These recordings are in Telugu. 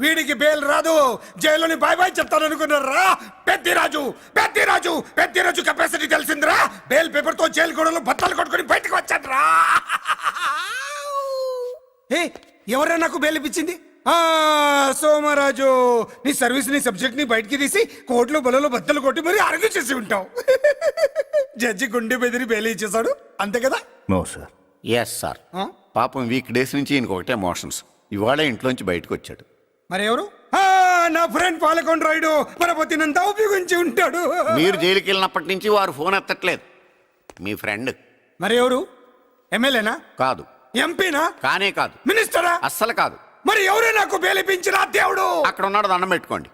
వీడికి బెయిల్ రాదు, జైల్లోని బాయ్ బాయ్ చెప్తాను అనుకున్నారా? పెద్దిరాజు పెద్దిరాజు పెద్దిరాజు కెపాసిటీ తెలిసిందిరా. బెయిల్ పేపర్ తో జైలు గోడలు బత్తలు కొట్టుకుని బయటకు వచ్చాడ్రా. ఎవరైనా నాకు బెయిల్ ఇప్పించింది? సోమరాజు, నీ సర్వీస్ ని సబ్జెక్ట్ ని బయటికి తీసి కోర్టులో బలలో బద్దలు కొట్టి మరి అరెస్ట్ చేసి ఉంటావు. జడ్జి గుండె బెదిరి బెయిల్ ఇచ్చేసాడు, అంతే కదా? No sir. Yes sir. పాపం వీక్ డేస్ నుంచి ఈయనకొకటే ఎమోషన్స్. ఇవాళ ఇంట్లోంచి బయటకు వచ్చాడు. మరి ఎవరు? నా ఫ్రెండ్ పాలకొండ రాయుడు పరపతినంతా ఉపయోగించి ఉంటాడు. మీరు జైలుకి వెళ్ళినప్పటి నుంచి వారు ఫోన్ ఎత్తట్లేదు. మీ ఫ్రెండ్. మరి ఎవరు? ఎమ్మెల్యేనా? కాదు. ఎంపీనా? కానే కాదు. మినిస్టరా? అస్సలు కాదు. మరి ఎవరే నాకు బేలిపించిన దేవుడు? అక్కడ ఉన్నాడు, దండం పెట్టుకోండి.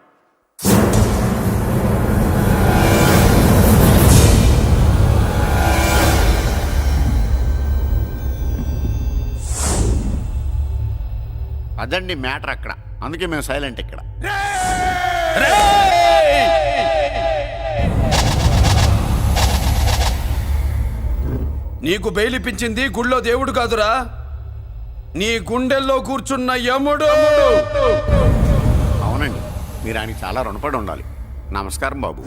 అదండి మ్యాటర్ అక్కడ. అందుకే మేము సైలెంట్ ఇక్కడ. నీకు బెయిలిపించింది గుళ్ళో దేవుడు కాదురా, నీ గుండెల్లో కూర్చున్న యముడు. అవునండి, మీరు ఆయనకి చాలా రుణపడి ఉండాలి. నమస్కారం బాబు.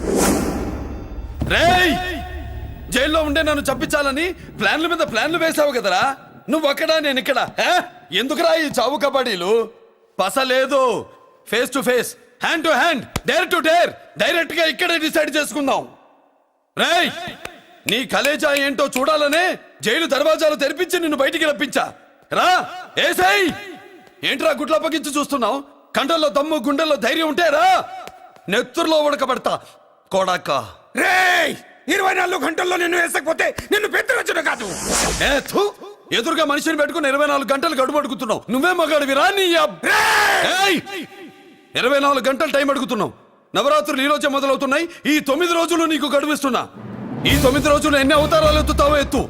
రేయ్, జైల్లో ఉండే నన్ను చంపించాలని ప్లాన్ల మీద ప్లాన్లు వేసావు కదరా. నువ్వు అక్కడ, నేను ఇక్కడ. ఎందుకురా ఈ చావు కబడ్డీలు? పస లేదు. Face to face, hand to hand, dare to dare, direct గా ఇక్కడే డిసైడ్ చేసుకుందాం. రేయ్, నీ కలేజా ఏంటో చూడాలనే జైలు దర్వాజాలు తెరిపించి నిన్ను బయటికి రప్పించా. రా ఏసై. ఏంట్రా గుడ్ల పగించి చూస్తున్నావు? కండల్లో దమ్ము, గుండెల్లో ధైర్యం ఉంటే రా, నెత్తురులో ఉడకబడతా కొడాక. రేయ్, 24 గంటల్లో నిన్ను వేసకపోతే నిన్ను పెద్దరొచ్చును కాదు. ఎదురుగా మనిషిని పెట్టుకుని 24 గంటలు గడుపు అడుగుతున్నావు. నువ్వే మగాడివిరా నీ 24 గంటలు టైం అడుగుతున్నావు. నవరాత్రులు ఈ రోజే మొదలవుతున్నాయి. ఈ 9 రోజులు నీకు గడువిస్తున్నా. ఈ 9 రోజులు ఎన్ని అవతారాలు ఎత్తుతావో ఎత్తు.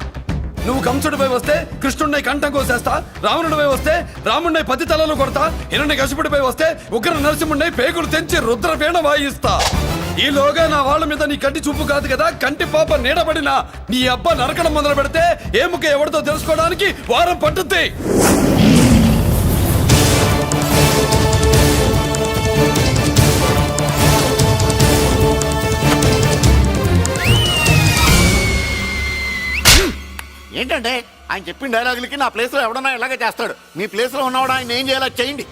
నువ్వు కంసుడిపై వస్తే కృష్ణుడిని కంఠం కోసేస్తా, రావణుడిపై వస్తే రాముడిని 10 తలలు కొడతా, హిరణ్యకశిపుడిపై వస్తే ఉగ్ర నరసింహుడిని పేగులు తెంచి రుద్రవీణ వాయిస్తా. ఈలోగా నా వాళ్ళ మీద నీ కంటి చూపు కాదు కదా, కంటి పాప నీడబడిన నీ అబ్బ నరకడం మొదలు పెడితే ఏముక ఎవరితో తెలుసుకోవడానికి వారం పట్టుద్ది. ఏంటంటే ఆయన చెప్పిన డైలాగులకి నా ప్లేస్ లో ఎవడన్నా ఇలాగే చేస్తాడు. మీ ప్లేస్ లో ఉన్నవాడు ఆయన ఏం చేయాలో చేయండి.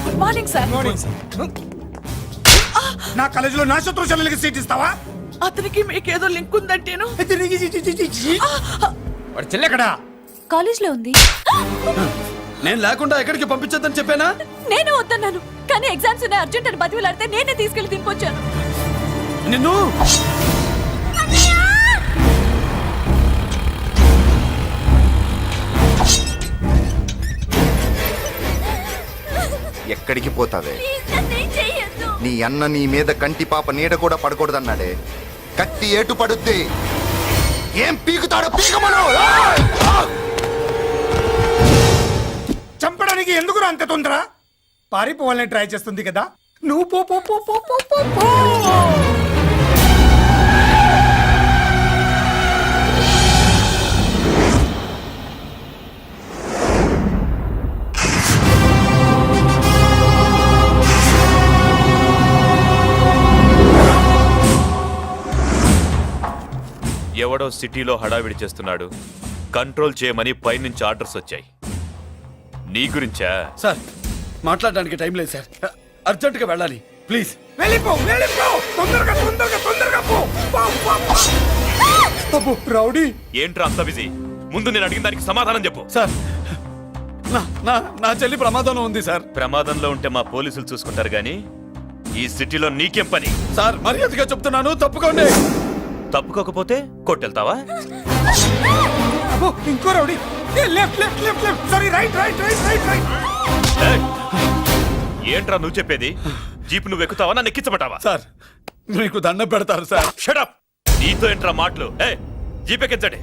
Good morning sir. నా కాలేజీలో నా శత్రు చెల్లెలకి సీట్ ఇస్తావా? అతనికి మీకేదో లింక్ ఉందంటేను. వాడి చెల్లెక్కడా? కాలేజ్ లో ఉంది. నేను లేకుండా ఎక్కడికి పంపించద్దని చెప్పానా? నేను వద్దన్నాను, కానీ ఎగ్జామ్స్ ఉన్నాయి అర్జెంట్ అని బతిలాడితే నేనే తీసుకెళ్లి దింపొచ్చాను. నిన్ను ఎక్కడికి పోతావే? నీ అన్న నీ మీద కంటి పాప నీడ కూడా పడకూడదన్నాడే. కత్తి ఏటు పడుద్ది. ఏం పీకుతాడో పీకమను. చంపడానికి ఎందుకు అంత తొందర? పారిపోవాలని ట్రై చేస్తుంది కదా. నువ్వు పో పో పో పో పో పో పో. ఎవడో సిటీలో హడావిడి చేస్తున్నాడు, కంట్రోల్ చేయమని పైనుంచి ఆర్డర్స్ వచ్చాయి. నీ గురించా? సార్, మాట్లాడడానికి టైం లేదు సార్, అర్జెంట్ గా వెళ్ళాలి. ప్లీజ్ వెళ్ళిపో వెళ్ళిపో, తొందరగా తొందరగా తొందరగా పో. అబ్బో రౌడీ, ఏంట్రా అంత బిజీ? ముందు నేను అడిగిన దానికి సమాధానం చెప్పు. సార్, నా చెల్లి ప్రమాదంలో ఉంది సార్. ప్రమాదంలో ఉంటే మా పోలీసులు చూసుకుంటారు గాని ఈ సిటీలో నీకేం పని? సార్, మర్యాదగా చెప్తున్నాను, తప్పుకోండి. తప్పుకోకపోతే కొట్టెళ్తావా? అబ్బో ఇంకో rowdy. Left left left left, sorry right right right right right. ఏంట్రా నువ్వు చెప్పేది? జీప్ నువ్వు ఎక్కుతావా, నన్ను ఎక్కించబట్టావా? సార్, మీకు దండం పెడతారు సార్. Shut up. నీతో ఏంట్రా మాటలు? జీప్ ఎక్కించండి.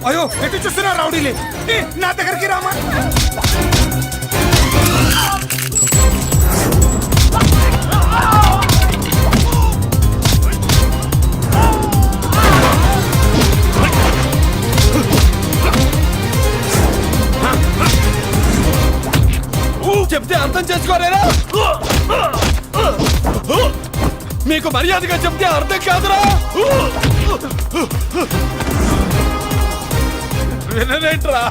అయ్యో ఎటు చూస్తున్నా రౌడీలే ఏ, నా దగ్గరికి రామా. చెప్తే అర్థం చేసుకోలేరా? మీకు మర్యాదగా చెప్తే అర్థం కాదురా? వినలేంట్రా?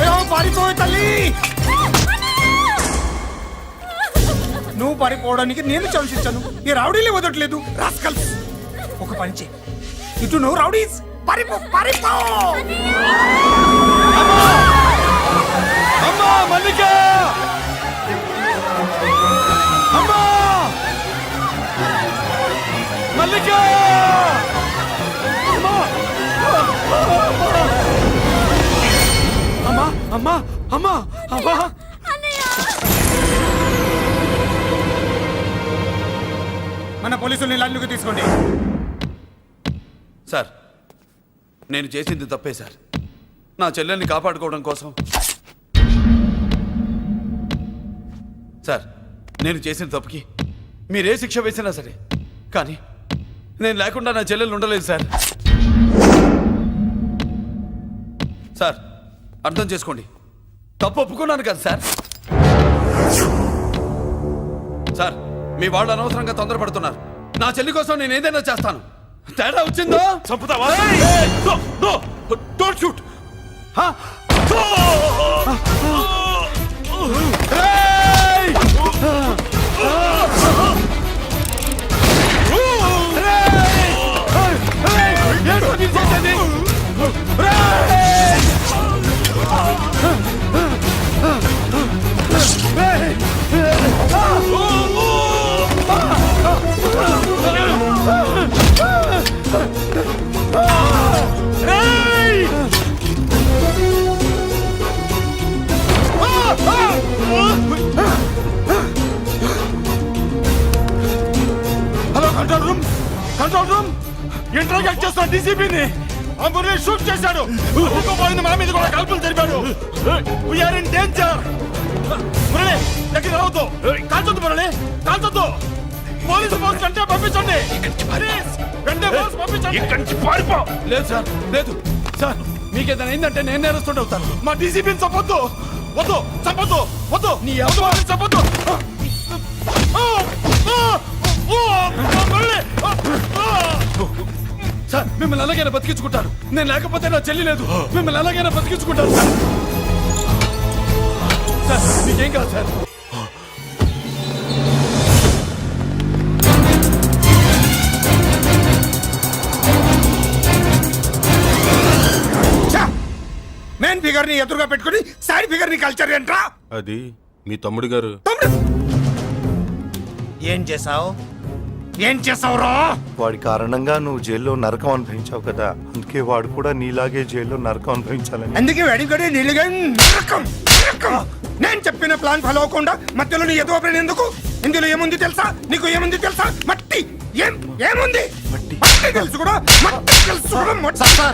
అయ్యో పారిపోయి తల్లి. నువ్వు పారిపోవడానికి నేను ఛాన్స్ ఇచ్చాను, ఈ రౌడీలే వదట్లేదు. రాస్కల్స్, ఒక పని చేయి, ఇటు నువ్వు రౌడీస్ పారిపో పారిపో. అమ్మా మల్లిక! అమ్మా మల్లిక! అమ్మా అమ్మా అమ్మా అమ్మా! మన పోలీసుల్ని లైన్లోకి తీసుకోండి. సార్, నేను చేసింది తప్పే సార్. నా చెల్లెల్ని కాపాడుకోవడం కోసం. సార్, నేను చేసిన తప్పుకి మీరే శిక్ష వేసినా సరే, కానీ నేను లేకుండా నా చెల్లెలు ఉండలేదు సార్. సార్, అర్థం చేసుకోండి, తప్పు ఒప్పుకున్నాను కదా సార్. సార్, మీ వాళ్ళు అనవసరంగా తొందరపడుతున్నారు. నా చెల్లి కోసం నేను ఏదైనా చేస్తాను. తేడా వచ్చిందో చంపుతావా? Don't shoot. Hello control room, control room. Interrogate చేస్తున్న డీసీపీని అంబులెన్స్ షూట్ చేశాడు. ఇంకోపోయింది, మన మీద కూడా కాల్పులు జరిపాడు. We're in danger. మురళి దగ్గర రావద్దు, కాల్చొద్దు మురళి, కాల్చొద్దు. పోలీసు ఫోర్స్ కంటే పంపించండి. వెంటనే ఫోర్స్ పంపించండి. ఇక్కడి నుంచి పారిపో. లేదు సార్, లేదు సార్. మీకేదైనా అయిందంటే నేను నేరస్తుండే అవుతాను. మా డీసీపీని చంపొద్దు. వద్దు, చంపొద్దు, వద్దు. నీ ఎవరు చంపొద్దు. సార్, మిమ్మల్ని అలాగైనా బతికించుకుంటారు. నేను లేకపోతే నా చెల్లి లేదు. మిమ్మల్ని అలాగైనా బతికించుకుంటారు సార్. సార్, మీకేం కాదు సార్. మెయిన్ ఫిగర్ ని ఎదురుగా పెట్టుకుని సైడ్ ఫిగర్ ని కల్చర్ ఏంట్రా? అది మీ తమ్ముడు గారు. ఏం చేసావు? ఏం చేసావురా? వాడి కారణంగా నువ్వు జైల్లో నరకం అనుభవించావు కదా, అందుకే వాడు కూడా నీలాగే జైల్లో నరకం అనుభవించాలని. అందుకే వెడిగడి నీళ్ళుగా నరకం నరకం. నేను చెప్పిన ప్లాన్ ఫాలో అవ్వకుండా మధ్యలో నీ ఎదుగు ప్లాన్ ఎందుకు? ఇందులో ఏముంది తెలుసా? నీకు ఏముంది తెలుసా? మట్టి. ఏముంది? మట్టి తెలుసు కూడా, మట్టి తెలుసు కూడా.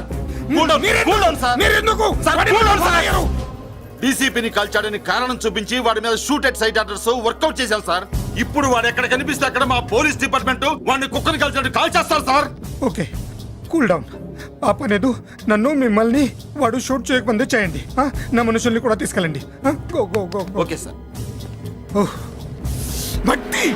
డీసీపీని కాల్చాడని కారణం చూపించి వాడి మీద shoot at sight orders work out చేశాం సార్. ఇప్పుడు వాడు ఎక్కడ కనిపిస్తే అక్కడ మా పోలీస్ డిపార్ట్మెంట్ వాడిని కుక్కని కాల్చాడు కాల్ చేస్తారు సార్. Okay, cool down. ఆ పనేదు నన్ను మిమ్మల్ని వాడు షూట్ చేయకముందే చేయండి. నా మనుషుల్ని కూడా తీసుకెళ్ళండి. Go go go. Okay sir. మట్టి.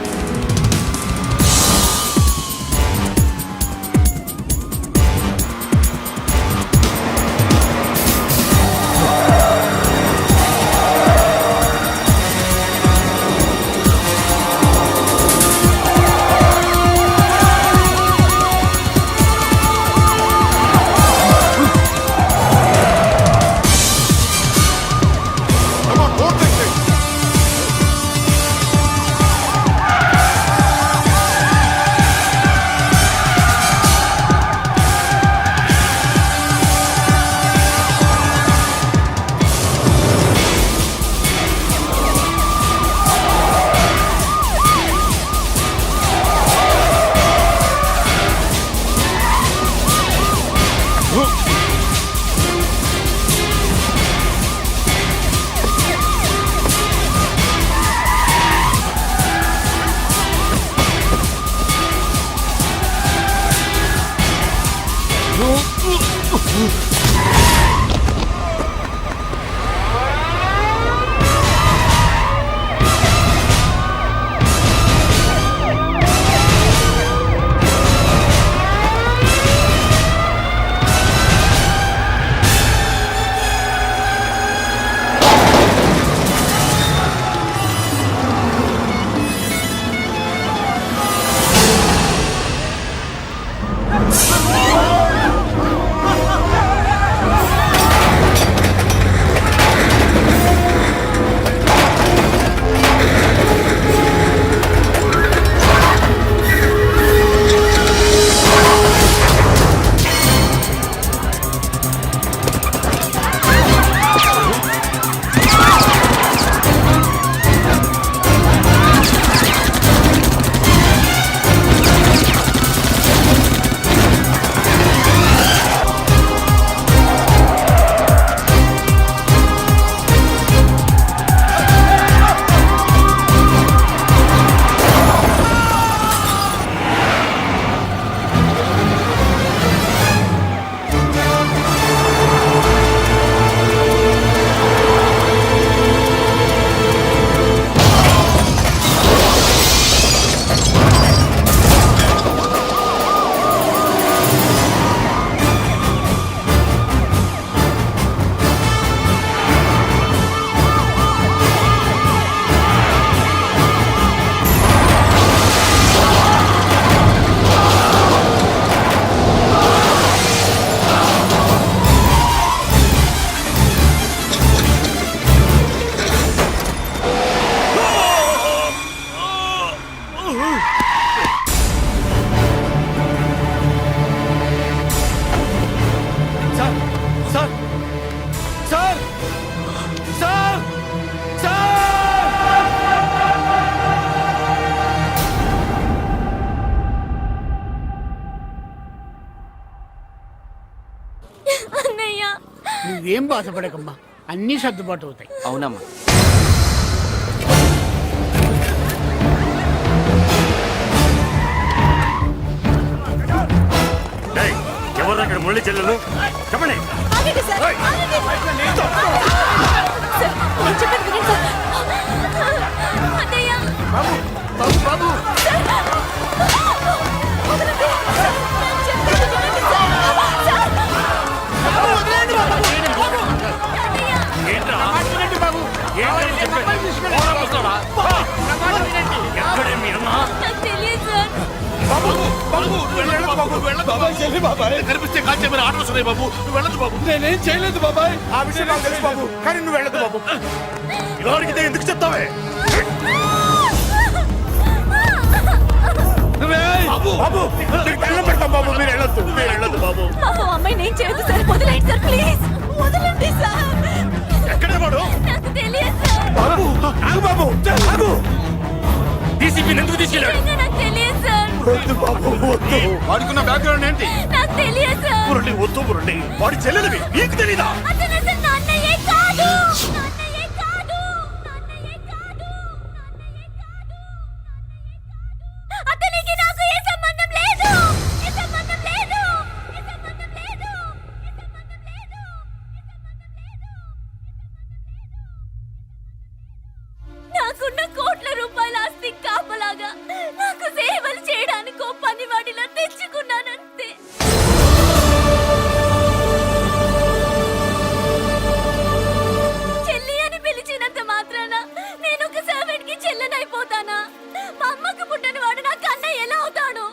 నువ్వేం బాధపడకమ్మా, అన్నీ సర్దుబాటు అవుతాయి. అవునమ్మా. ఎవరు అక్కడ మురళి చెల్లెలు చెప్పండి. ఆగండి సార్, ఆగండి. సార్, నేను చెప్పేది వినండి సార్. అన్నయ్య. సార్. వదలండి. నేను చెప్పేది వినండి సార్. సార్. అన్నయ్య. నాకు తెలియదు సార్. బాబాయ్ చెల్లి బాబాయ్ కనిపిస్తే కాల్చే మీరు ఆర్డర్స్ ఉన్నాయి బాబు. నువ్వు వెళ్ళదు బాబు. నేనేం చేయలేదు బాబాయ్. ఆ విషయం నాకు తెలుసు బాబు, కానీ నువ్వు వెళ్ళదు బాబు. ఇలా అడిగితే ఎందుకు చెప్తావే? రేయ్! బాబు నీకు దండం పెడతాం బాబు, మీరు వెళ్ళొద్దు, మీరు వెళ్ళొద్దు బాబు. పాపం అమ్మాయిని ఏం చేయొద్దు సార్. వదిలేయండి సార్, ప్లీజ్. వదలండి సార్. ఎక్కడే వాడు? నాకు తెలియదు సార్. బాబు ఆగు బాబు, ఆగు. డీసీపీ ఎందుకు తీసుకెళ్ళాడు? నిజంగా నాకు తెలియదు సార్. వద్దు బాబు, వద్దు. వాడుకున్న బ్యాక్గ్రౌండ్ ఏంటి? నాకు తెలియదు సార్. మురళి వద్దు మురళి, వాడి చెల్లెలివి నీకు తెలీదా? అతను అసలు నా అన్నయ్యే కాదు. నా అన్నయ్యే కాదు. నా అన్నయ్యే కాదు. నా అన్నయ్యే కాదు. అతనికి నాకు ఏ సంబంధం లేదు. ఏ సంబంధం లేదు. ఏ సంబంధం లేదు. ఏ సంబంధం లేదు. నాకున్న కోట్ల రూపాయల ఆస్తి కాపలాగా నాకు సేవలు చేయడానికి ఓ పనివాడిలా తెచ్చుకున్నానంతే. చెల్లి అని పిలిచినంత మాత్రాన నేను ఒక సర్వెంట్ కి చెల్లెనైపోతానా? మా అమ్మకు పుట్టిన వాడు నాకు అన్నయ్య ఎలా అవుతాడు?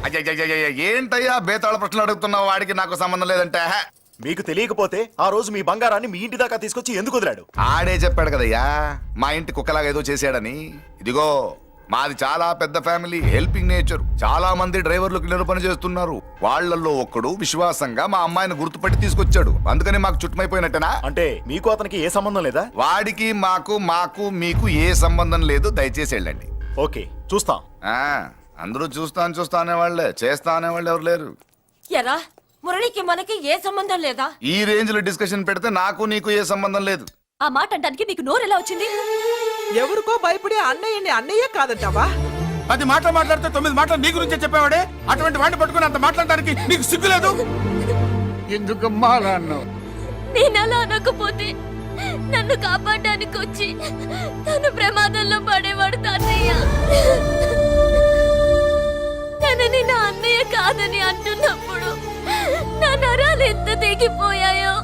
అయ్యయ్యయ్యయ్య, ఏంటయ్యా బేతాళ ప్రశ్నలు అడుగుతున్నావు? వాడికి నాకు సంబంధం లేదంటే హే. మీకు తెలియకపోతే ఆ రోజు మీ బంగారాన్ని మీ ఇంటి దాకా తీసుకొచ్చి ఎందుకు వదిలాడు? ఆడే చెప్పాడు కదయ్యా, మా ఇంటి కుక్కలాగా ఏదో చేశాడని. ఇదిగో మాది చాలా పెద్ద ఫ్యామిలీ, హెల్పింగ్ నేచర్. చాలా మంది డ్రైవర్లు క్లీనర్ పని చేస్తున్నారు. వాళ్ళల్లో ఒక్కడు విశ్వాసంగా మా అమ్మాయిని గుర్తుపట్టి తీసుకొచ్చాడు. అందుకని మాకు చుట్టుమైపోయినట్టేనా? అంటే మీకు అతనికి ఏ సంబంధం లేదా? వాడికి మాకు మీకు ఏ సంబంధం లేదు. దయచేసి వెళ్ళండి. ఓకే, చూస్తాం. ఆ, అందరూ చూస్తా అనేవాళ్లే, చేస్తా అనేవాళ్ళు ఎవరు లేరు. ఎరా మురళికి మనకి ఏ సంబంధం లేదా? ఈ రేంజ్ లో డిస్కషన్ పెడితే నాకు నీకు ఏ సంబంధం లేదు. ఆ మాట అంటానికి నీకు నోరు ఎలా వచ్చింది? ఎవరికో భయపడే అన్నయ్యని అన్నయ్య కాదంటావా? 10 మాటలు మాట్లాడితే 9 మాటలు నీ గురించే చెప్పేవాడే. అటువంటి వాడిని పట్టుకుని అంత మాట్లాడడానికి నీకు సిగ్గులేదు? ఎందుకమ్మా అలా అన్నావు? నేను అలా అనకపోతే నన్ను కాపాడడానికి వచ్చి తను ప్రమాదంలో పడేవాడు తాతయ్య. తనని నా అన్నయ్య కాదని అంటున్నప్పుడు నా నరాలు ఎంత తెగిపోయాయో,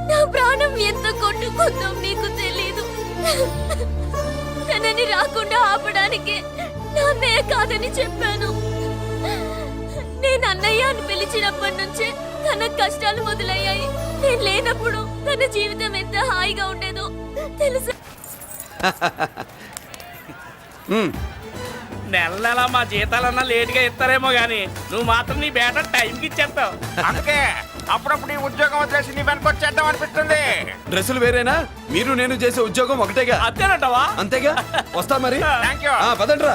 నా ప్రాణం ఎంత కొట్టుకుందో మీకు తెలీదు. తనని రాకుండా ఆపడానికి నా అన్నయ్య కాదని చెప్పాను. నేను అన్నయ్య అని పిలిచినప్పటి నుంచే తన కష్టాలు మొదలయ్యాయి. నేను లేనప్పుడు తన జీవితం ఎంత హాయిగా ఉండేదో తెలుసా? నెల నెల మా జీతాలన్నా లేటుగా ఇస్తారేమో గానీ నువ్వు మాత్రం నీ బేట టైంకి ఇచ్చేస్తావు. అందుకే అప్పుడప్పుడు ఈ ఉద్యోగం వదిలేసి నీ వెనక వచ్చేద్దాం అనిపిస్తుంది. డ్రెస్సులు వేరేనా? మీరు నేను చేసే ఉద్యోగం ఒకటేగా. అంతేనంటావా? అంతేగా. వస్తా మరి. Thank you. పదండ్రా.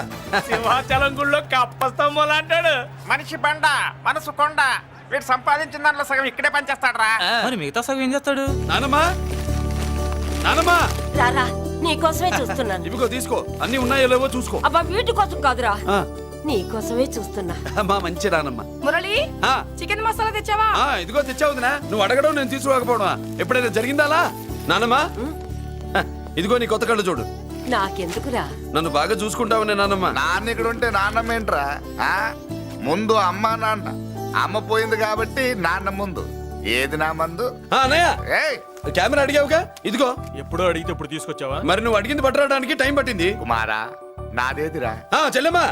సింహాచలం గుళ్ళో కప్పస్తంభం అంటాడు. మనిషి బండ, మనసు కొండ. వీడు సంపాదించిన దాంట్లో సగం ఇక్కడే పనిచేస్తాడు రా. మరి మిగతా సగం ఏం చేస్తాడు? నానమ్మా, నానమ్మా, రారా నీకోసమే చూస్తున్నాను. ఇవిగో తీసుకో. అన్ని ఉన్నాయో లేవో చూసుకో. అబ్బా వీటి కోసం కాదురా, ఆ, నీకోసమే చూస్తున్నా. మా మంచి నానమ్మ. మురళి ఆ, చికెన్ మసాలా తెచ్చావా? ఇదిగో తెచ్చావుదినా. నువ్వు అడగడం నేను తీసుకోకపోవడమా? ఎప్పుడైనా జరిగిందాలా? నానమ్మా, ఇదిగో నీ కొత్త కళ్ళు చూడు. నాకెందుకురా? నన్ను బాగా చూసుకుంటావునే నానమ్మ. నాన్న ఇక్కడ ఉంటే నాన్నమ్మ ఏంట్రా? ఆ? ముందు అమ్మ నాన్న. అమ్మ పోయింది కాబట్టి నాన్న ముందు. ఏది నా మందు? అన్నయ్య, ఏయ్ కెమెరా అడిగావుగా, ఇదిగో. ఎప్పుడో అడిగితే ఇప్పుడు తీసుకొచ్చావా? మరి నువ్వు అడిగింది పట్టడానికి టైం పట్టింది. కుమారా, నాదేదిరా? చెల్లెమ్మా,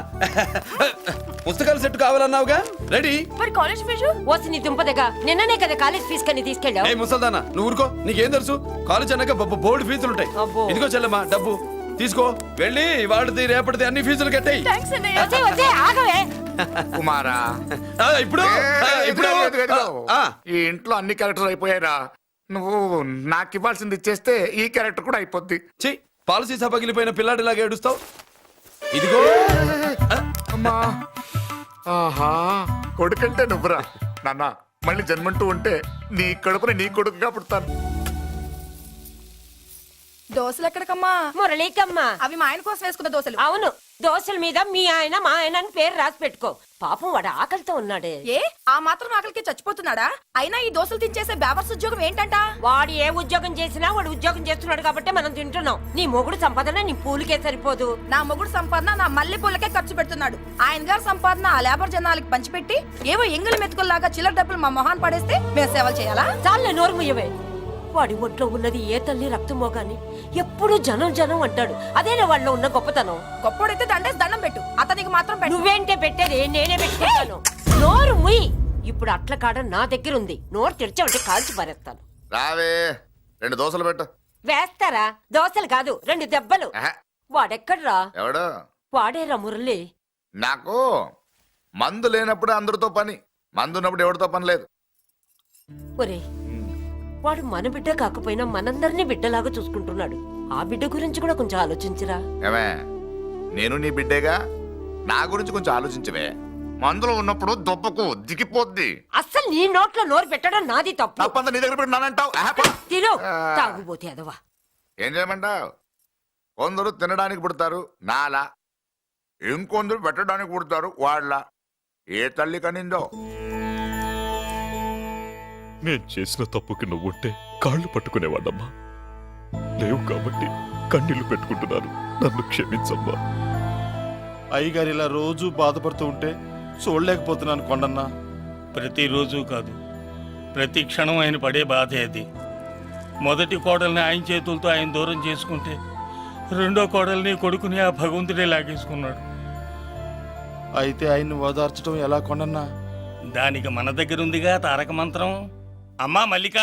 పుస్తకాల సెట్ కావాలన్నావుగా రెడీ. మరి కాలేజ్ ఫీజు వస్తే నీ దుంపదగా నిన్ననే కదా కాలేజ్ ఫీజు కని తీసుకెళ్ళావు. ఏ ముసల్దానా నువ్వు ఊరుకో, నీకేం తెలుసు? కాలేజ్ అన్నాక బోర్డు ఫీజులు ఉంటాయి. అబ్బో. ఇదిగో చెల్లమ్మా డబ్బు తీసుకో, వెళ్ళి వాడిది రేపటిది అన్ని ఫీజులు కట్టాయి. థ్యాంక్స్ అన్నయ్య. వచ్చే వచ్చే ఆగవే. కుమారా ఇప్పుడు ఇప్పుడు ఆ, ఈ ఇంట్లో అన్ని క్యారెక్టర్స్ అయిపోయారా? నువ్వు నాకు ఇవ్వాల్సింది ఇచ్చేస్తే ఈ క్యారెక్టర్ కూడా అయిపోద్ది. ఛీ, పాలసీ పగిలిపోయిన పిల్లాడిలాగా ఏడుస్తావు. ఇదిగో అమ్మా ఆహా కొడుకంటే నువ్వురా నాన్న. మళ్ళీ జన్మంటూ ఉంటే నీ కడుపున నీ కొడుకుగా పుడతాను. దోశలు ఎక్కడికమ్మా? మురళీకమ్మ. అవి మా ఆయన కోసం వేసుకున్న దోశలు. అవును, దోశల మీద మీ ఆయన మా ఆయన అని పేరు రాసి పెట్టుకో. పాపం వాడు ఆకలితో ఉన్నాడే. ఏ ఆ మాత్రం ఆకలికి చచ్చిపోతున్నాడా? అయినా ఈ దోశలు తినేసే బేవర్స్ ఉద్యోగం ఏంటంట? వాడు ఏ ఉద్యోగం చేసినా వాడు ఉద్యోగం చేస్తున్నాడు కాబట్టి మనం తింటున్నాం. నీ మొగుడు సంపాదన నీ పూలికే సరిపోదు. నా మొగుడు సంపాదన నా మల్లె పూలకే ఖర్చు పెడుతున్నాడు. ఆయన గారి సంపాదన ఆ లేబర్ జనాలకి పంచిపెట్టి ఏవో ఎంగిలి మెతుకుల్లాగా చిల్లర డబ్బులు మా మొహాన్ పడేస్తే మేము సేవలు చేయాలా? చాలే నోరు ముయ్యవే. వాడి ఒంట్లో ఉన్నది ఏ తల్లి రక్తమో గాని ఎప్పుడు జనం జనం అంటాడు. అదేనా వాళ్ళలో ఉన్న గొప్పతనం. గొప్పోడైతే దండేసి దండం పెట్టు, అతనికి మాత్రం పెట్టు. నువ్వేంటే పెట్టేది, నేనే పెట్టుకుంటాను. నోరు ముయ్యి. ఇప్పుడు అట్ల కాడ నా దగ్గర ఉంది. నోరు తెరిచావంటే కాల్చి పారేస్తాను. రావే 2 దోశలు పెట్టు. వేస్తారా? దోశలు కాదు 2 దెబ్బలు. ఆహా, వాడెక్కడ్రా? ఎవడు? వాడేరా మురళి. నాకు మందు లేనప్పుడు అందరితో పని, మందు ఉన్నప్పుడు ఎవరితో పని లేదు. ఒరే, వాడు మన బిడ్డ కాకపోయినా మనందరినీ బిడ్డలాగా చూసుకుంటున్నాడు. ఆ బిడ్డ గురించి కూడా కొంచెం ఆలోచించరా. ఏమే నేను నీ బిడ్డేగా, నా గురించి కొంచెం ఆలోచించవే. మందులో ఉన్నప్పుడు దొప్పకు దిగిపోద్ది. అస్సలు నీ నోట్లో నోరు పెట్టడం నాది తప్పు. తప్పంతా నీ దగ్గర పెట్టినానంటావు. తిను తాగుబోతే అదవా. ఏం చేయమంటావు? కొందరు తినడానికి పుడతారు నాలా, ఇంకొందరు పెట్టడానికి పుడతారు వాళ్ళ. ఏ తల్లి కనిందో. నేను చేసిన తప్పుకి నువ్వుంటే కాళ్ళు పట్టుకునేవాడమ్మా. లేవు కాబట్టి కన్నీళ్లు పెట్టుకుంటున్నాను. నన్ను క్షమించమ్మా. అయ్యగారు ఇలా రోజు బాధపడుతూ ఉంటే చూడలేకపోతున్నాను కొండన్న. ప్రతిరోజు కాదు, ప్రతి క్షణం ఆయన పడే బాధే అది. మొదటి కోడల్ని ఆయన చేతులతో ఆయన దూరం చేసుకుంటే రెండో కోడల్ని కొడుకుని ఆ భగవంతుడే లాగేసుకున్నాడు. అయితే ఆయన్ని ఓదార్చడం ఎలా కొండన్న? దానికి మన దగ్గర ఉందిగా తారక మంత్రం. అమ్మా మల్లిక,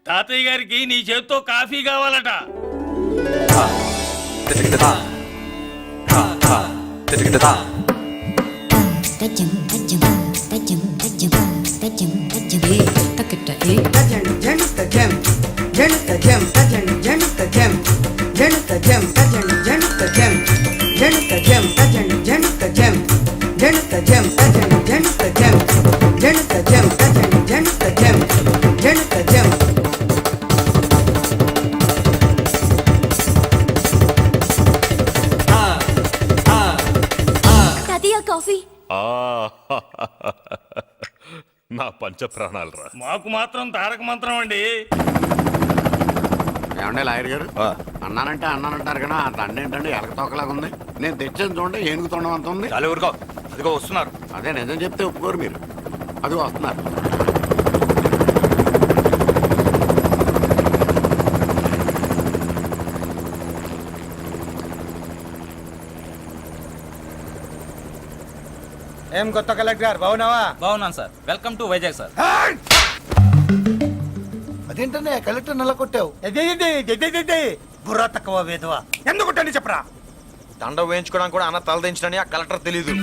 తాతయ్య గారికి నీ చేత్తో కాఫీ కావాలట. కాఫీ నా పంచ ప్రాణాలు రా. మాకు మాత్రం తారక మంత్రం అండి. ఏమండే లాయర్ గారు, అన్నానంటారు కదా, ఆ దండ ఏంటంటే ఎలకతోకలాగా ఉంది. నేను తెచ్చాను చూడండి, ఏనుగు తొండం అంత ఉంది. చాలు ఊరుకో, అదిగో వస్తున్నారు. అదే నిజం చెప్తే ఒప్పుకోరు మీరు. అది వస్తున్నారు. ఏం కొత్త కలెక్టర్ బాగున్నావా? బాగున్నాను sir. Welcome to Vizag sir. అదేంటనే కలెక్టర్ నెల కొట్టావు? బుర్ర తక్కువ వేదవా. ఎందుకు కొట్టని చెప్పరా? దండ వేయించుకోవడానికి కూడా అన్న తలదించడని ఆ కలెక్టర్ తెలీదు.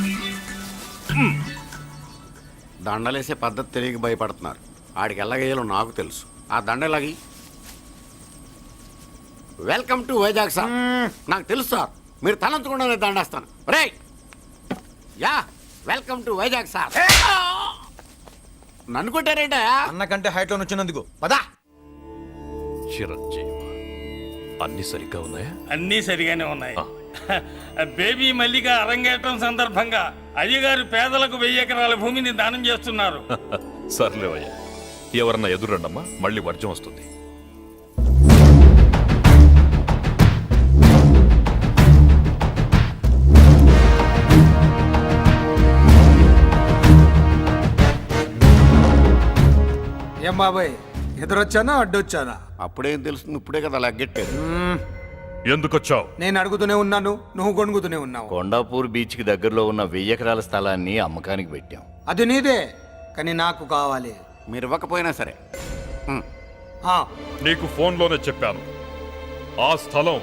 దండలేసే పద్ధతి తెలియక భయపడుతున్నారు. ఆడికి ఎలాగేయాలో నాకు తెలుసు. ఆ దండలాగి వెల్కమ్ టు వైజాగ్ సార్. నాకు తెలుసు సార్, మీరు తలంచకుండానే దండేస్తాను. రే యా వెల్కమ్ టు వైజాగ్ సార్. నన్ను కొట్టారేంటా? అన్నకంటే హైట్ లో వచ్చినందుకు పదా. చిరంజీవి, అన్ని సరిగ్గా ఉన్నాయా? అన్నీ సరిగానే ఉన్నాయి. బేబీ మల్లిక అరంగేట్రం సందర్భంగా అయ్యగారు పేదలకు 1000 ఎకరాల భూమిని దానం చేస్తున్నారు. సర్లేవయ్యా, ఎవరన్నా ఎదురండమ్మా, మళ్ళీ వర్జం వస్తుంది. ఏం బాబాయ్, ఎదురొచ్చానా అడ్డొచ్చానా? అప్పుడేం తెలుస్తుంది, ఇప్పుడే కదా లగ్గెట్టారు. ఎందుకొచ్చావు? నేను అడుగుతూనే ఉన్నాను, నువ్వు గొణుగుతూనే ఉన్నావు. కొండాపూర్ బీచ్ కి దగ్గరలో ఉన్న 1000 ఎకరాల స్థలాన్ని అమ్మకానికి పెట్టాం. అది నీదే, కానీ నాకు కావాలి. మీరు ఇవ్వకపోయినా సరే. ఆ, నీకు ఫోన్లోనే చెప్పాను. ఆ స్థలం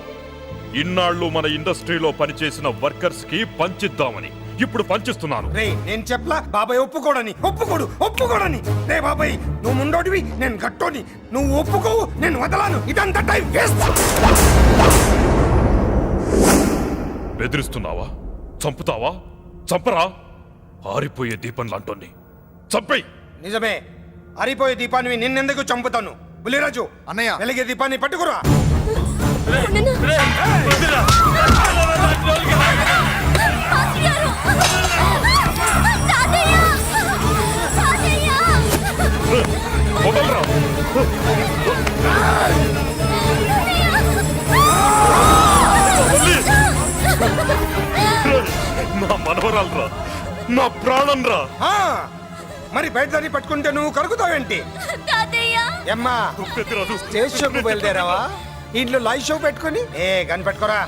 ఇన్నాళ్ళు మన ఇండస్ట్రీలో పనిచేసిన వర్కర్స్ కి పంచిద్దామని. ఇప్పుడు పంచిస్తున్నాను. రే నేను చెప్పలా బాబాయ్ ఒప్పుకోడని. ఒప్పుకోడని. రే బాబాయ్, నువ్వు ముండోడివి, నేను గట్టోని. నువ్వు ఒప్పుకోవు, నేను వదలాను. ఇదంతా టైం వేస్ట్. బెదిరిస్తున్నావా? చంపుతావా? చంపరా? ఆరిపోయే దీపం లాంటోని చంపేయ్. నిజమే, ఆరిపోయే దీపాన్ని నిన్నెందుకు చంపుతాను? బుల్లిరాజు అన్నయ్య. వెలిగే దీపాన్ని పట్టుకురా. వదలరా. నా మనవరాలరా, నా ప్రాణం రా. ఆ, మరి బయట దాన్ని పట్టుకుంటే నువ్వు కరుగుతావేంటి? అమ్మా స్టేజ్ షోకు బయలుదేరావా? ఇంట్లో లైవ్ షో పెట్టుకుని గన్ పెట్టుకోరా,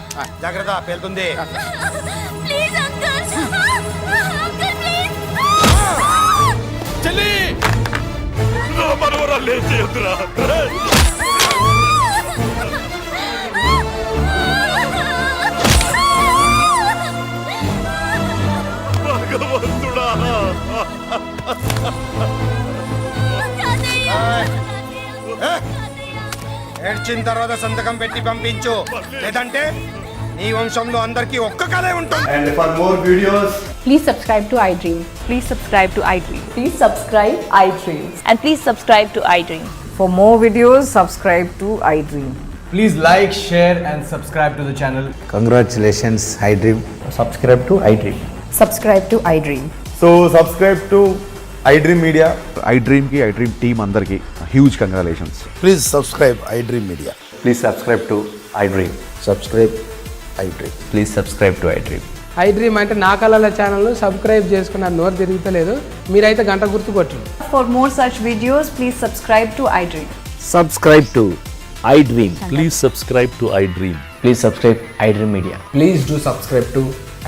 జాగ్రత్త పేలుతుంది. చెల్లి, నా మనవరాలు ఏం చేయొద్దురా. భగవంతుడా. ఏడ్చిన తర్వాత సంతకం పెట్టి పంపించు, లేదంటే నీ వంశంలో అందరికీ ఒక్క కలే ఉంటుంది. And for more videos, Please subscribe to iDream. Please subscribe to iDream. Please subscribe iDream. And please subscribe to iDream. For more videos, subscribe to iDream. please like, share and subscribe to the channel. Congratulations, iDream. Subscribe to iDream. Subscribe to iDream. So subscribe to iDream Media. iDream ki iDream team andarki huge congratulations. Please subscribe I dream media. Please subscribe to iDream. Subscribe I dream. Please subscribe to iDream. iDream అంటే నా కళల ఛానల్ను సబ్స్క్రైబ్ చేసుకున్న నోరు తిరుగుతలేదు. మీరైతే గంట గుర్తు కొట్టండి. For more such videos, please subscribe to iDream. Subscribe to iDream. Please subscribe to iDream. Please subscribe iDream Media. Please do subscribe to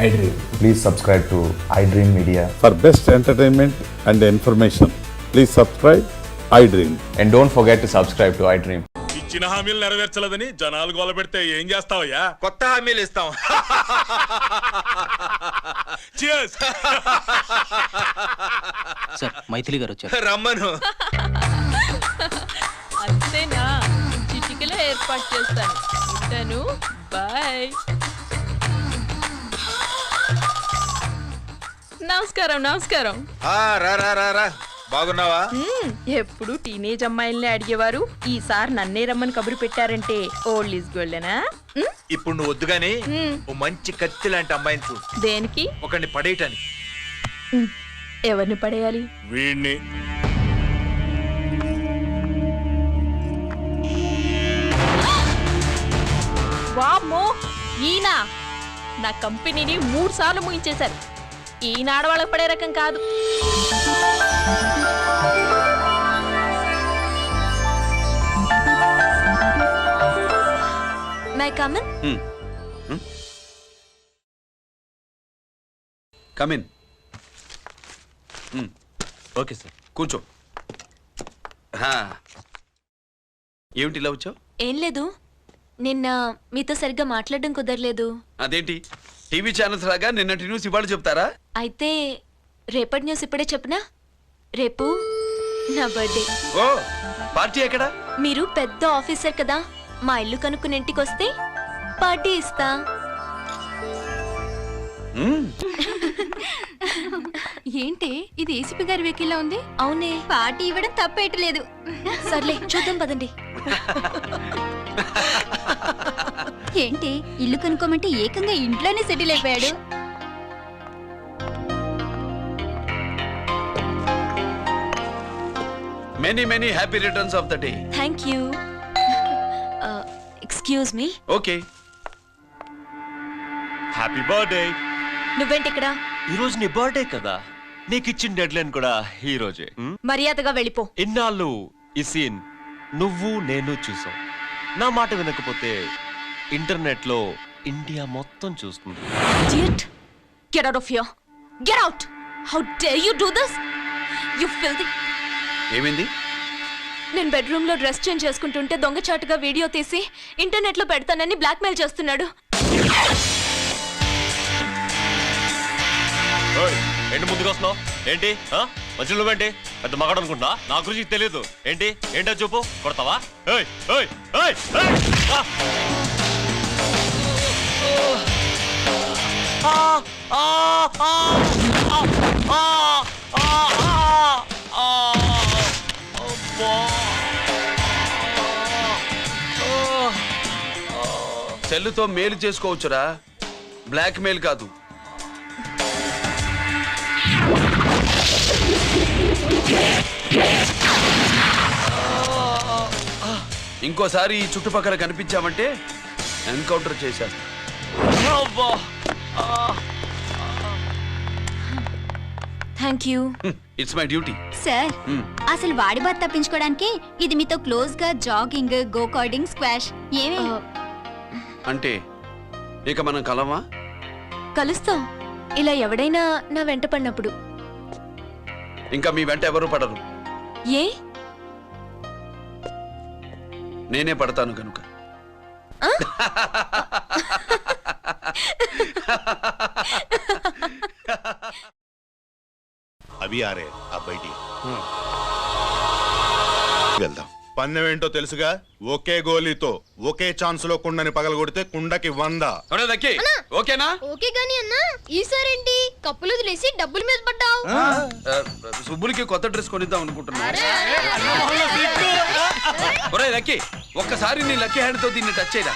iDream. Please subscribe to iDream Media. For best entertainment and information please subscribe I dream. And don't forget to subscribe to iDream. ఇచ్చిన హామీలు నెరవేర్చలేదని జనాలు గోల పెడితే ఏం చేస్తావయ్యా? కొత్త హామీలు ఇస్తాం. Cheers. సార్ మైథిలి గారు వచ్చారు. రమ్మను. అంతేనా? చిటికలో ఏర్పాటు చేస్తాను. ఉంటాను. బాయ్. నమస్కారం. రా. బాగున్నావా? ఎప్పుడు టీనేజ్ అమ్మాయిల్ని అడిగేవారు, ఈసారి నన్నే రమ్మని కబురు పెట్టారంటే ఓల్డ్ ఈజ్ గోల్డెనా? ఇప్పుడు నువ్వు వద్దుగానే ఓ మంచి కత్తి లాంటి అమ్మాయిని చూడు. దేనికి? ఒకరిని పడేయటానికి. ఎవరిని పడేయాలి? వీణ్ణి. వామ్మో, ఈయన నా కంపెనీని 3 సార్లు ముగించేశారు. ఈయన ఆడవాళ్ళకి పడే రకం కాదు. My come on. Come in. Okay sir, కూర్చో. ఏమిటి ఇలా వచ్చావు? ఏం లేదు, నిన్న మీతో సరిగ్గా మాట్లాడడం కుదరలేదు. అదేంటి, టీవీ ఛానల్స్ లాగా నిన్నటి న్యూస్ ఇవాళ చెప్తారా? అయితే రేపటి న్యూస్ ఇప్పుడే చెప్పనా? రేపు నా బర్త్డే. ఓ, పార్టీ ఎక్కడ? మీరు పెద్ద ఆఫీసర్ కదా, మా ఇల్లు కనుక్కుని ఇంటికి వస్తే పార్టీ ఇస్తా. ఏంటి ఇది ఏసీపీ గారి వెహికల్లా ఉంది? అవునే, పార్టీ ఇవ్వడం తప్పేయట్లేదు. సర్లే చూద్దాం పదండి. ఏంటి ఇల్లు కనుక్కోమంటే ఏకంగా ఇంట్లోనే సెటిల్ అయిపోయాడు. Many happy returns of the day. Thank you. Excuse me. Okay. Happy birthday. నువ్వేంటి ఇక్కడ? ఈ రోజు నీ బర్త్డే కదా, నీకు ఇచ్చిన డెడ్ లైన్ కూడా ఈ రోజే. మర్యాదగా వెళ్ళిపో. ఇన్నాళ్ళు ఈ సీన్ నువ్వు నేను చూసాం. నా మాట వినకపోతే ఇంటర్నెట్లో ఇండియా మొత్తం చూస్తుంది. Idiot! Get out of here! Get out! How dare you do this? You filthy! ఏమైంది? నేను బెడ్రూమ్ లో డ్రెస్ చేంజ్ చేసుకుంటుంటే దొంగచాటుగా వీడియో తీసి ఇంటర్నెట్ లో పెడతానని బ్లాక్మెయిల్ చేస్తున్నాడు. ఏంటి ముందుకు వస్తున్నావు? ఏంటి మధ్యలో ఏంటి? పెద్ద మగాడు అనుకుంటా, నా గురించి తెలియదు ఏంటి? ఏంటో చూపు, కొడతావా? ఏయ్ ఏయ్ ఏయ్ ఏయ్! సెల్లుతో మేలు చేసుకోవచ్చురా, బ్లాక్ మెయిల్ కాదు. ఇంకోసారి ఈ చుట్టుపక్కల కనిపించామంటే ఎన్కౌంటర్ చేసేస్తా. Thank you. It's my duty. Sir, అసలు వాడి బాధ తప్పించుకోవడానికి ఇది మీతో క్లోజ్ గా జాగింగ్, గో కార్డింగ్, స్క్వాష్ ఏమే అంటే ఇక మనం కలవా? కలుస్తాం, ఇలా ఎవడైనా నా వెంట పడినప్పుడు. ఇంకా మీ వెంట ఎవరు పడరు, ఏ? నేనే పడతాను కనుక. అవి ఆరే అబ్బాయి వెళ్దాం. పన్నెం ఏంటో తెలుసుగా, ఒకే గోలీతో ఒకే ఛాన్స్ లో కుండని పగలగొడితే కుండకి 100. ఓకేనా? ఓకే గాని అన్నా, ఈసారేంటి కప్పులు వదిలేసి డబ్బుల మీద పడ్డావు? సుబ్బులకి కొత్త డ్రెస్ కొనిద్దాం అనుకుంటున్నా. ఒరేయ్ లక్కీ, ఒక్కసారి నీ లక్కీ హ్యాండ్ తో దీన్ని టచ్ చేయరా.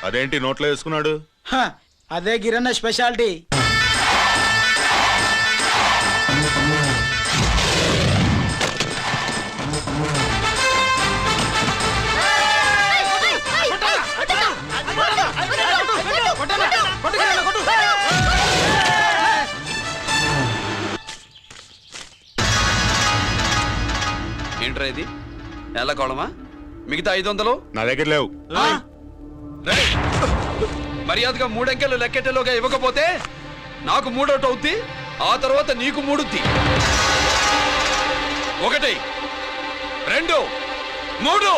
అదేంటి నోట్లో వేసుకున్నాడు? అదే గిరన్న స్పెషాలిటీ. ఏంట్రా ఇది? ఎలా కోళమా? మిగతా 500 నా దగ్గర లేవు. మర్యాదగా 3 అంకెలు లెక్కెట్టలోగా ఇవ్వకపోతే నాకు 3 అవుద్ది, ఆ తర్వాత నీకు 3. 1 2 3.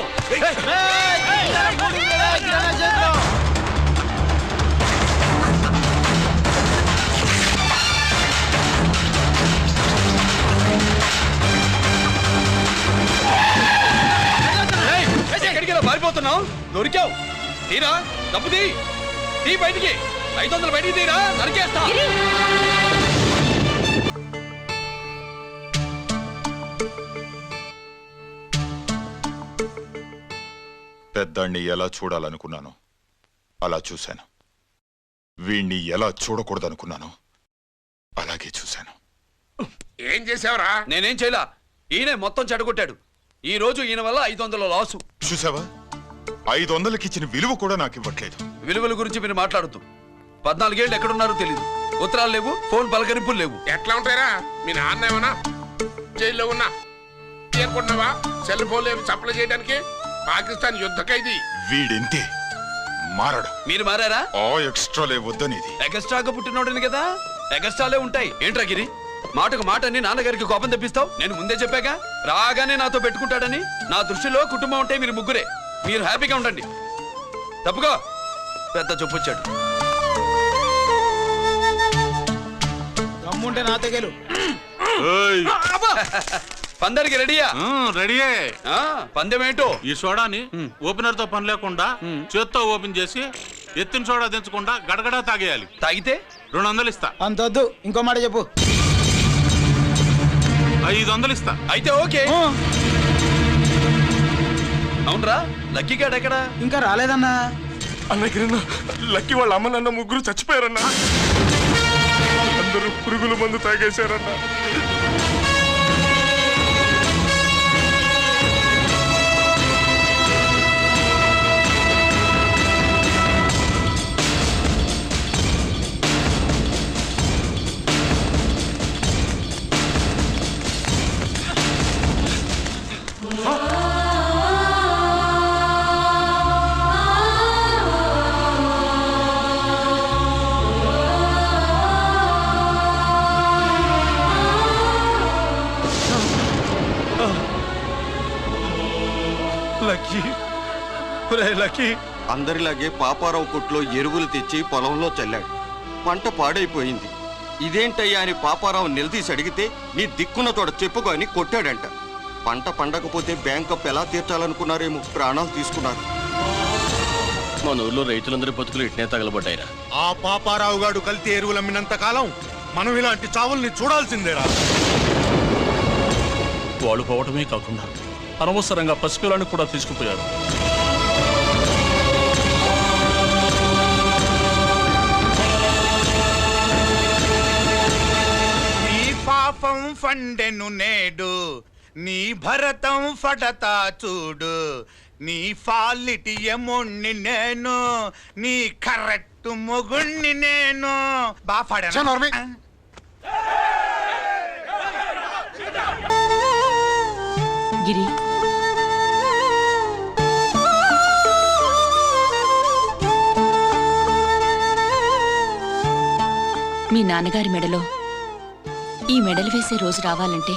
ఎక్కడికి పారిపోతున్నావు? దొరికావు, తీరా డబ్బు తీ బయటికి. 500 బయటికి తీరా, నరికేస్తా. పెద్దాన్ని ఎలా చూడాలనుకున్నాను అలా చూశాను, వీణ్ణి ఎలా చూడకూడదనుకున్నాను అలాగే చూశాను. ఏం చేసావురా? నేనేం చేయలా, ఈయనే మొత్తం చెడగొట్టాడు. ఈ రోజు ఈయన వల్ల 500 లాసు. చూసావా, 500కి ఇచ్చిన విలువ కూడా నాకు ఇవ్వట్లేదు. విలువల గురించి మీరు మాట్లాడుతూ 14 ఏళ్ళు ఎక్కడున్నారో తెలీదు. ఉత్తరాలు లేవు, ఫోన్ పలకరింపులు లేవు. ఎట్లా ఉంటారా? మీ నాన్న ఏమన్నా జైల్లో ఉన్నా అనుకుంటున్నావా? సెల్ ఫోన్ లేవు సప్లై చేయడానికి. పాకిస్తాన్ యుద్ధ ఖైదీ. వీడింతే మారడు. మీరు మారారా? ఆ ఎక్స్ట్రాలే వద్దనేది. ఎగస్ట్రాగా పుట్టినోడని కదా, ఎగస్ట్రాలే ఉంటాయి. ఏంట్రా గిరి, మాటకు మాట అని నాన్నగారికి కోపం తెప్పిస్తావు? నేను ముందే చెప్పాగా, రాగానే నాతో పెట్టుకుంటాడని. నా దృష్టిలో కుటుంబం ఉంటే మీరు ముగ్గురే. మీరు హ్యాపీగా ఉండండి. తప్పుకో, పెద్ద చొప్పొచ్చాడు. దమ్ముంటే నా తెగలు. పందరికి రెడీయా? రెడీయే. పందెం ఏంటో? ఈ సోడాని ఓపెనర్ తో పని లేకుండా చేత్తో ఓపెన్ చేసి ఎత్తిన సోడా దించకుండా గడగడా తాగేయాలి. తాగితే 200 ఇస్తా. అంతొద్దు, ఇంకో మాట చెప్పు. 500 ఇస్తా. అయితే ఓకే. అవునరా, లక్కీ గాడు ఎక్కడా? ఇంకా రాలేదన్నా. అన్నగిరన్న, లక్కీ వాళ్ళ అమ్మ నాన్న ముగ్గురు చచ్చిపోయారన్నా. అందరూ పురుగుల మందు తాగేశారన్నా. లక్కీ ఒరే లక్కీ అందరిలాగే పాపారావు కొట్లో ఎరువులు తెచ్చి పొలంలో చల్లాడు. పంట పాడైపోయింది. ఇదేంటయ్యా అని పాపారావు నిలదీసి అడిగితే నీ దిక్కున్న తోడ చెప్పుకో అని కొట్టాడంట. పంట పండకపోతే బ్యాంక్ అప్పు ఎలా తీర్చాలనుకున్నారేమో ప్రాణాలు తీసుకున్నారు. మన ఊర్లో రైతులందరి బతుకులు ఇట్నే తగలబడ్డాయిరా. ఆ పాపారావు గాడు కల్తీ ఎరువులు అమ్మినంత కాలం మనం ఇలాంటి చావుల్ని చూడాల్సిందేరా. వాళ్ళు పోవటమే కాకుండా అనవసరంగా పసిపిల్లాన్ని కూడా తీసుకుపోయారు. నీ పాపం ఫండెను నేడు, నీ భరతం ఫడతా చూడు. నీ ఫాలిటి ఎముణ్ణి నేను, నీ కరెక్ట్ మొగుణ్ణి నేను. గిరి మీ నాన్నగారి మెడలో ఈ మెడలు వేసే రోజు రావాలంటే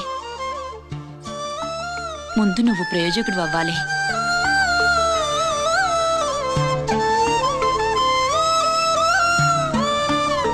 ముందు నువ్వు ప్రయోజకుడు అవ్వాలి.